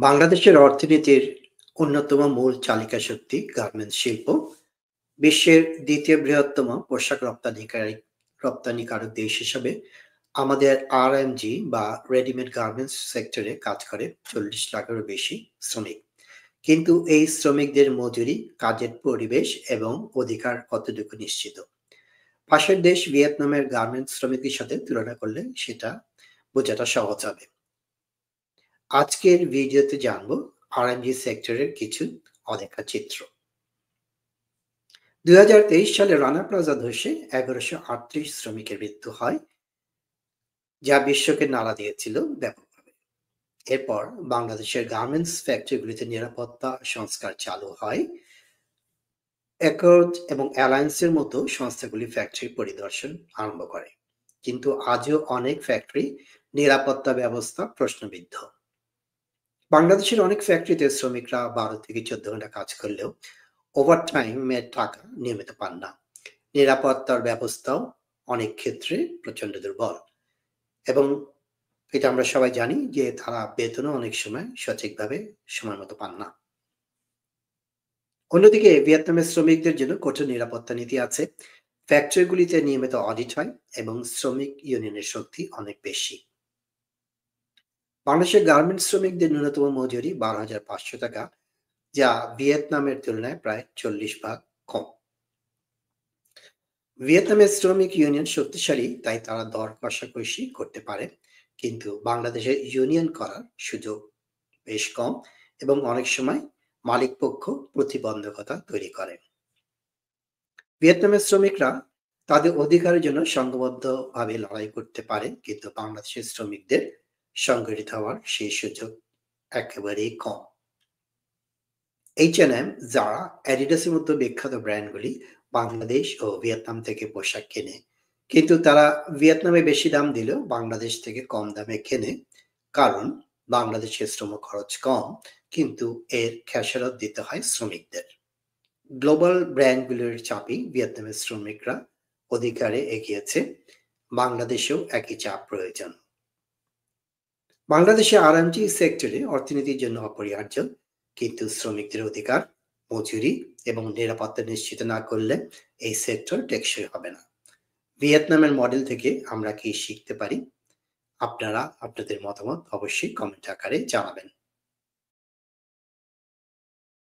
বাংলাদেশের অর্থনীতির অন্যতম মূল চালিকা শক্তি গার্মেন্টস শিল্প। বিশ্বের দ্বিতীয় বৃহত্তম পোশাক রপ্তানিকারক দেশ হিসেবে আমাদের আরএমজি বা রেডিমেড গার্মেন্টস সেক্টরে কাজ করে 40 লাখেরও বেশি শ্রমিক। কিন্তু এই শ্রমিকদের মজুরি, কাজের পরিবেশ এবং অধিকার কতটুকু নিশ্চিত? পাশের দেশ ভিয়েতনামের গার্মেন্টস শ্রমিকদের সাথে তুলনা করলে সেটা বোঝাটা সহজ হবে। আজকের ভিডিওতে জানবো আরএমজি সেক্টরের কিছু অদেখা চিত্র। 2023 সালে রানা প্লাজা ধসে 1138 শ্রমিকের মৃত্যু হয়, যা বিশ্বকে নাড়া দিয়েছিল ব্যাপকভাবে। এরপর বাংলাদেশের গার্মেন্টস ফ্যাক্টরিগুলিতে নিরাপত্তা সংস্কার চালু হয়। অ্যাকর্ড এবং অ্যালায়েন্সের মতো সংস্থাগুলি ফ্যাক্টরি পরিদর্শন আরম্ভ করে, কিন্তু আজও অনেক ফ্যাক্টরি নিরাপত্তা ব্যবস্থা প্রশ্নবিদ্ধ। বাংলাদেশের অনেক ফ্যাক্টরিতে শ্রমিকরা 12 থেকে 14 ঘন্টা কাজ করলেও ওভারটাইমের টাকা নিয়মিত পান না। নিরাপত্তার ব্যবস্থাও অনেক ক্ষেত্রে প্রচন্ড দুর্বল, এবং এটা আমরা সবাই জানি যে তারা বেতনও অনেক সময় সঠিকভাবে সময় মতো পান না। অন্যদিকে ভিয়েতনামের শ্রমিকদের জন্য কঠোর নিরাপত্তা নীতি আছে। ফ্যাক্টরিগুলিতে নিয়মিত অডিট হয় এবং শ্রমিক ইউনিয়নের শক্তি অনেক বেশি। বাংলাদেশের গার্মেন্টস শ্রমিকদের ন্যূনতম মজুরি 12,500 টাকা, যা ভিয়েতনামের তুলনায় প্রায় 40 ভাগ কম। ভিয়েতনামের শ্রমিক ইউনিয়ন শক্তিশালী, তাই তারা দর কষাকষি করতে পারে, কিন্তু বাংলাদেশে ইউনিয়ন করার সুযোগ বেশ কম এবং অনেক সময় মালিকপক্ষ প্রতিবন্ধকতা তৈরি করে। ভিয়েতনামের শ্রমিকরা তাদের অধিকারের জন্য সংঘবদ্ধভাবে লড়াই করতে পারে, কিন্তু বাংলাদেশের শ্রমিকদের সংগঠিত হওয়ার সেই সুযোগ একেবারেই কম। H&M, জারা, অ্যাডিডাসের মতো বিখ্যাত ব্র্যান্ডগুলি বাংলাদেশ ও ভিয়েতনাম থেকে পোশাক কেনে, কিন্তু তারা ভিয়েতনামে বেশি দাম দিলেও বাংলাদেশ থেকে কম দামে কেনে, কারণ বাংলাদেশের শ্রম খরচ কম, কিন্তু এর খেসারত দিতে হয় শ্রমিকদের। গ্লোবাল ব্র্যান্ডগুলোর চাপে ভিয়েতনামের শ্রমিকরা অধিকারে এগিয়েছে, বাংলাদেশেও একই চাপ প্রয়োজন। বাংলাদেশে আরএমজি সেক্টরে অর্থনীতির জন্য অপরিহার্য, কিন্তু শ্রমিকদের অধিকার, মজুরি এবং নিরাপত্তা নিশ্চিত না করলে এই সেক্টর টেকসই হবে না। ভিয়েতনামের মডেল থেকে আমরা কি শিখতে পারি? আপনারা আপনাদের মতামত অবশ্যই কমেন্ট আকারে জানাবেন।